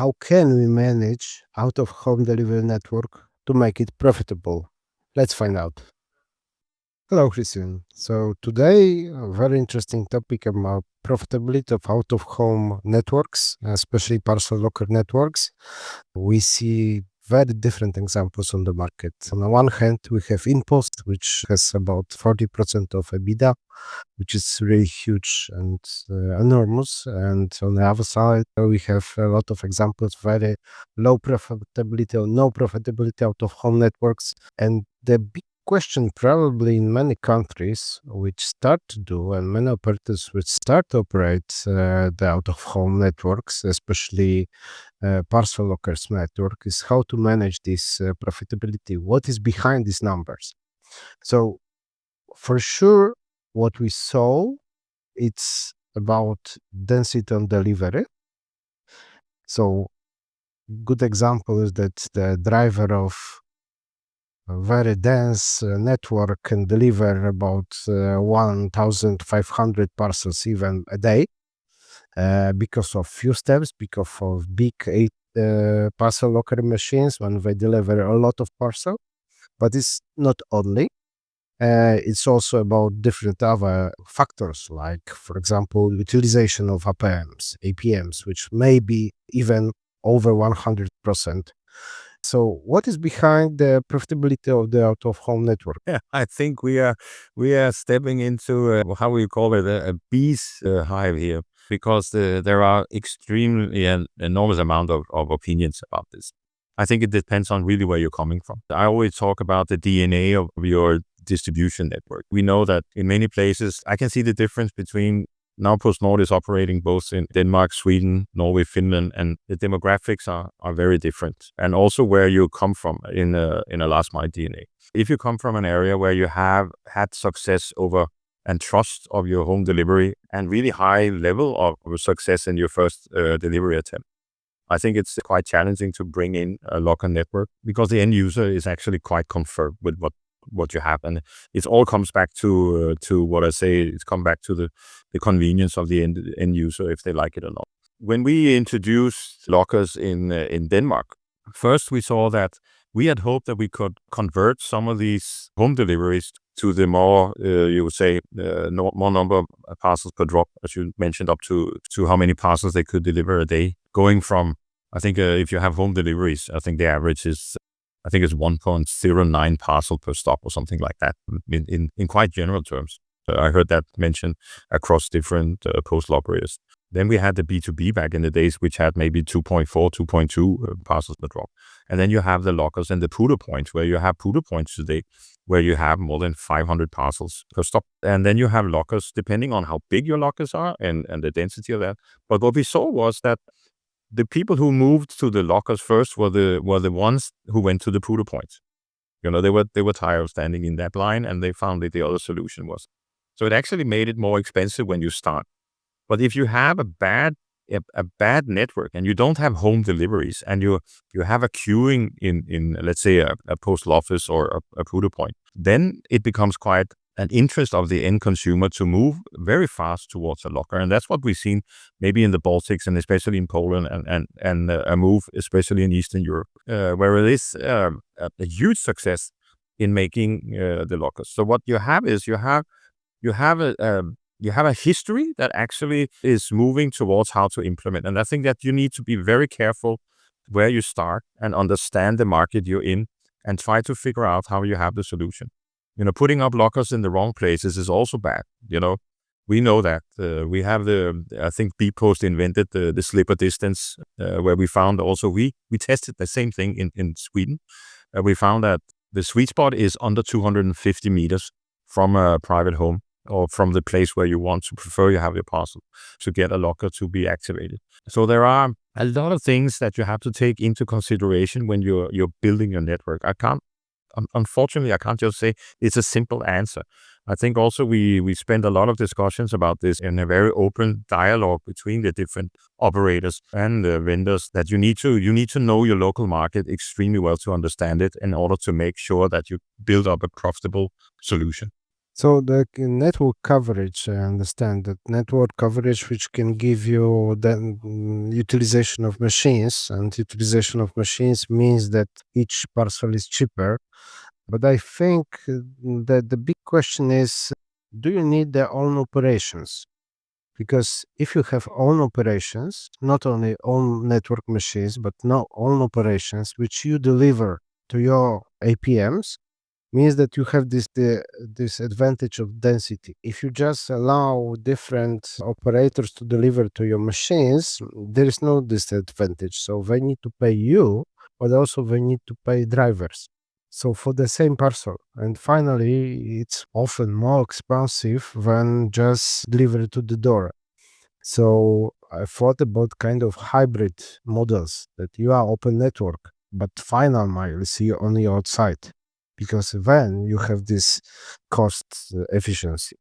how can we manage out-of-home delivery network to make it profitable? Let's find out. Hello, Christian. So today, a very interesting topic about profitability of out-of-home networks, especially parcel locker networks. We see very different examples on the market. On the one hand, we have InPost, which has about 40% of EBITDA, which is really huge and enormous. And on the other side, we have a lot of examples, very low profitability or no profitability out of home networks. And the big question probably in many countries which start to do and many operators which start to operate the out of home networks, especially parcel lockers network, is how to manage this profitability. What is behind these numbers? So for sure, what we saw, it's about density on delivery. So good example is that the driver of a very dense network can deliver about 1,500 parcels even a day because of few steps, because of big parcel locker machines when they deliver a lot of parcel. But it's not only. It's also about different other factors, like, for example, utilization of APMs, which may be even over 100%. So, what is behind the profitability of the out-of-home network? Yeah, I think we are stepping into how we call it a bee's hive here, because there are extremely an enormous amount of opinions about this. I think it depends on really where you're coming from. I always talk about the DNA of your distribution network. We know that in many places, I can see the difference between now PostNord is operating both in Denmark, Sweden, Norway, Finland, and the demographics are very different. And also where you come from in a last mile DNA. If you come from an area where you have had success over and trust of your home delivery and really high level of success in your first delivery attempt, I think it's quite challenging to bring in a locker network, because the end user is actually quite confirmed with what you have, and it all comes back to what I say. It's come back to the convenience of the end user, if they like it or not. When we introduced lockers in Denmark, first we saw that we had hoped that we could convert some of these home deliveries to the more you would say more number of parcels per drop, as you mentioned, up to how many parcels they could deliver a day, going from, I think if you have home deliveries, I think the average is, I think it's 1.09 parcel per stop or something like that in quite general terms. I heard that mentioned across different postal operators. Then we had the B2B back in the days, which had maybe 2.4, 2.2 parcels per drop. And then you have the lockers and the pooler points, where you have pooler points today, where you have more than 500 parcels per stop. And then you have lockers, depending on how big your lockers are and the density of that. But what we saw was that the people who moved to the lockers first were the ones who went to the pooler points. They were tired of standing in that line, and they found that the other solution was. So it actually made it more expensive when you start. But if you have a bad network and you don't have home deliveries, and you have a queuing in let's say a postal office or a pooler point, then it becomes quite an interest of the end consumer to move very fast towards a locker. And that's what we've seen maybe in the Baltics, and especially in Poland, and a move especially in Eastern Europe, where it is a huge success in making the lockers. So what you have is you have a history that actually is moving towards how to implement. And I think that you need to be very careful where you start and understand the market you're in, and try to figure out how you have the solution. Putting up lockers in the wrong places is also bad. We know that. We have I think bpost invented the slipper distance, where we found also, we tested the same thing in Sweden. We found that the sweet spot is under 250 meters from a private home, or from the place where you prefer you have your parcel, to get a locker to be activated. So there are a lot of things that you have to take into consideration when you're building your network. Unfortunately, I can't just say it's a simple answer. I think also we spend a lot of discussions about this in a very open dialogue between the different operators and the vendors, that you need to know your local market extremely well to understand it, in order to make sure that you build up a profitable solution. So the network coverage, I understand that network coverage, which can give you the utilization of machines, and utilization of machines means that each parcel is cheaper. But I think that the big question is, do you need their own operations? Because if you have own operations, not only own network machines, but no own operations, which you deliver to your APMs, means that you have this advantage of density. If you just allow different operators to deliver to your machines, there is no disadvantage. So they need to pay you, but also they need to pay drivers. So for the same parcel. And finally, it's often more expensive than just delivery to the door. So I thought about kind of hybrid models that you are open network, but final mile is here on your outside, because then you have this cost efficiency.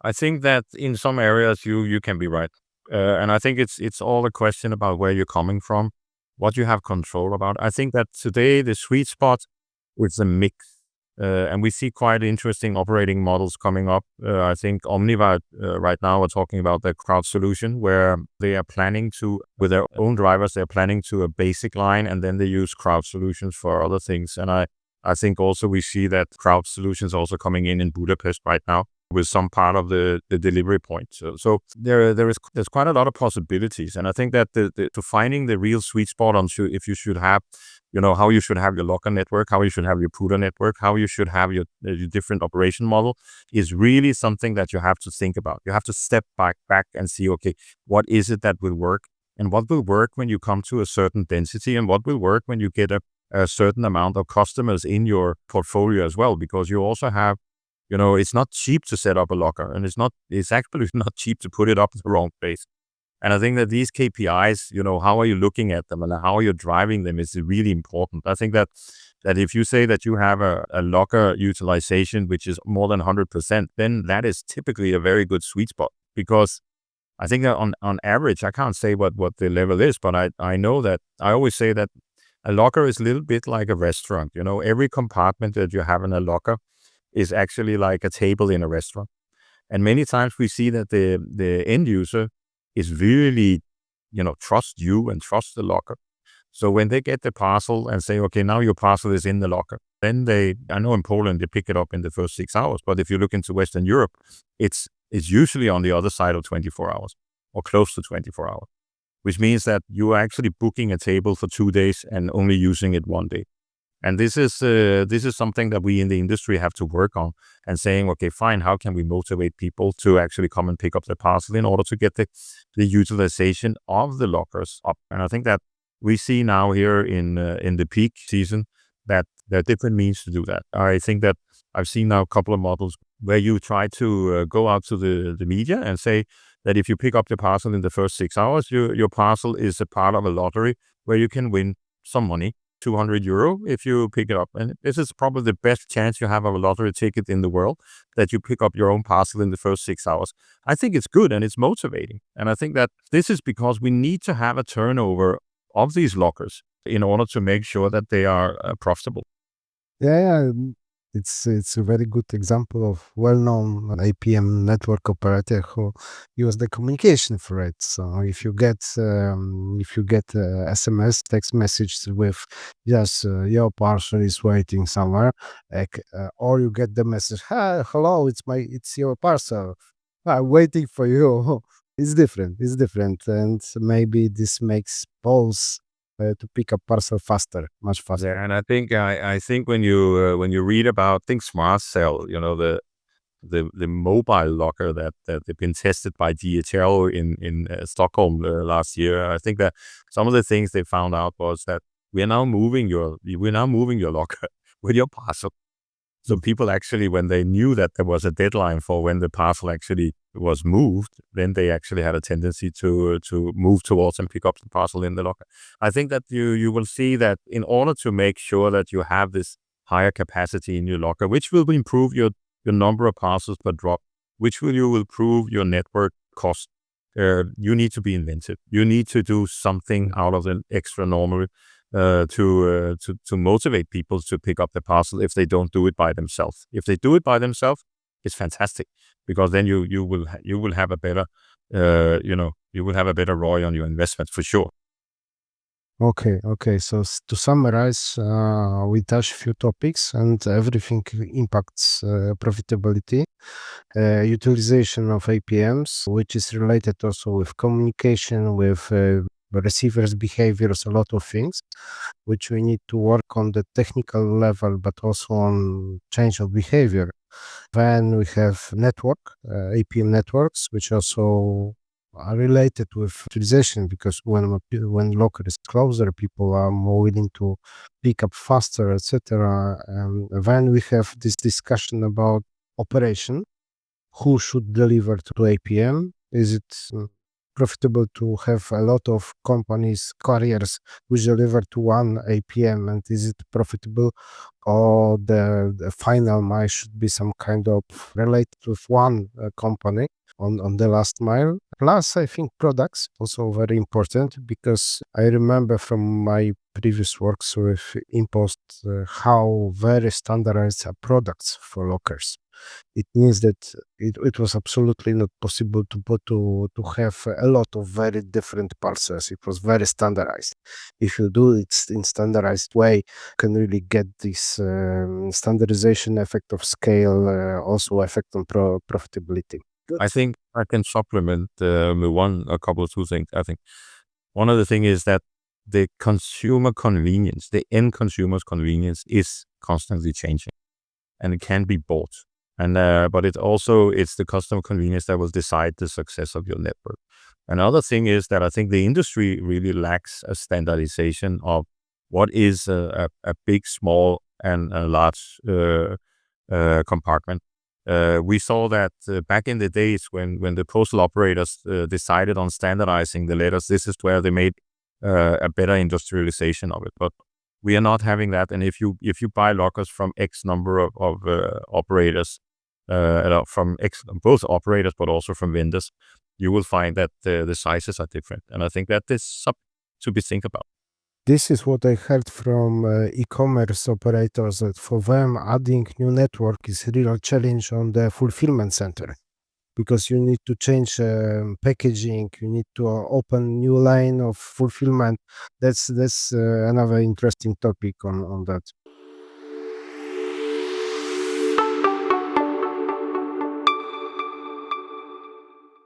I think that in some areas you can be right, and I think it's all a question about where you're coming from, what you have control about. I think that today the sweet spot with the mix, and we see quite interesting operating models coming up. I think Omniva right now are talking about the crowd solution, where they are planning to, with their own drivers, they're planning to a basic line, and then they use crowd solutions for other things. And I think also we see that crowd solutions also coming in Budapest right now with some part of the delivery point. So there's quite a lot of possibilities, and I think that to finding the real sweet spot on if you should have, how you should have your locker network, how you should have your Puda network, how you should have your different operation model is really something that you have to think about. You have to step back and see, okay, what is it that will work, and what will work when you come to a certain density, and what will work when you get a certain amount of customers in your portfolio as well, because you also have, it's not cheap to set up a locker, and it's actually not cheap to put it up in the wrong place. And I think that these KPIs, how are you looking at them and how you're driving them is really important. I think that if you say that you have a locker utilization which is more than 100%, then that is typically a very good sweet spot, because I think that on average, I can't say what the level is, but I know that I always say that a locker is a little bit like a restaurant. Every compartment that you have in a locker is actually like a table in a restaurant. And many times we see that the end user is really, trust you and trust the locker. So when they get the parcel and say, okay, now your parcel is in the locker, then I know in Poland, they pick it up in the first 6 hours. But if you look into Western Europe, it's usually on the other side of 24 hours or close to 24 hours, which means that you are actually booking a table for 2 days and only using it one day. And this is something that we in the industry have to work on, and saying, okay, fine, how can we motivate people to actually come and pick up the parcel in order to get the utilization of the lockers up? And I think that we see now here in the peak season that there are different means to do that. I think that I've seen now a couple of models where you try to go out to the media and say that if you pick up the parcel in the first 6 hours, your parcel is a part of a lottery where you can win some money, €200 if you pick it up. And this is probably the best chance you have of a lottery ticket in the world, that you pick up your own parcel in the first 6 hours. I think it's good and it's motivating. And I think that this is because we need to have a turnover of these lockers in order to make sure that they are profitable. Yeah, it's a very good example of well-known APM network operator who use the communication for it. So if you get SMS text message with, yes, your parcel is waiting somewhere, or you get the message, hi, hello, it's your parcel, I'm waiting for you. It's different, and maybe this makes Poles to pick up parcel faster, much faster. Yeah, and I think when you read about, think Smart Cell, the mobile locker that they've been tested by DHL in Stockholm last year. I think that some of the things they found out was that we're now moving your locker with your parcel. So people actually, when they knew that there was a deadline for when the parcel actually was moved, then they actually had a tendency to move towards and pick up the parcel in the locker. I think that you will see that in order to make sure that you have this higher capacity in your locker, which will improve your number of parcels per drop, which will improve your network cost. You need to be inventive. You need to do something out of the extra normal to motivate people to pick up the parcel if they don't do it by themselves. If they do it by themselves, it's fantastic, because then you will have a better, you will have a better ROI on your investment for sure. Okay, okay. So to summarize, we touch few topics and everything impacts profitability. Utilization of APMs, which is related also with communication, with receivers' behaviors, a lot of things, which we need to work on the technical level, but also on change of behavior. Then we have network, APM networks, which also are related with utilization, because when locker is closer, people are more willing to pick up faster, etc. Then we have this discussion about operation, who should deliver to APM. Is it profitable to have a lot of companies, carriers, which deliver to one APM, and is it profitable, or the final mile should be some kind of related with one company on the last mile? Plus, I think products also very important, because I remember from my previous works with Impost how very standardized are products for lockers. It means that it was absolutely not possible to have a lot of very different parcels. It was very standardized. If you do it in standardized way, you can really get this standardization effect of scale, also effect on profitability. Good. I think I can supplement with a couple of two things. I think one of the thing is that the consumer convenience, the end consumer's convenience, is constantly changing, and it can be bought. And but it's the customer convenience that will decide the success of your network. Another thing is that I think the industry really lacks a standardization of what is a big, small, and a large compartment. We saw that back in the days when the postal operators decided on standardizing the letters, this is where they made a better industrialization of it. But we are not having that. And if you buy lockers from X number of operators, from X, both operators but also from vendors, you will find that the sizes are different. And I think that is something to be think about. This is what I heard from e-commerce operators, that for them adding new network is a real challenge on the fulfillment center, because you need to change packaging, you need to open new line of fulfillment. That's another interesting topic on that.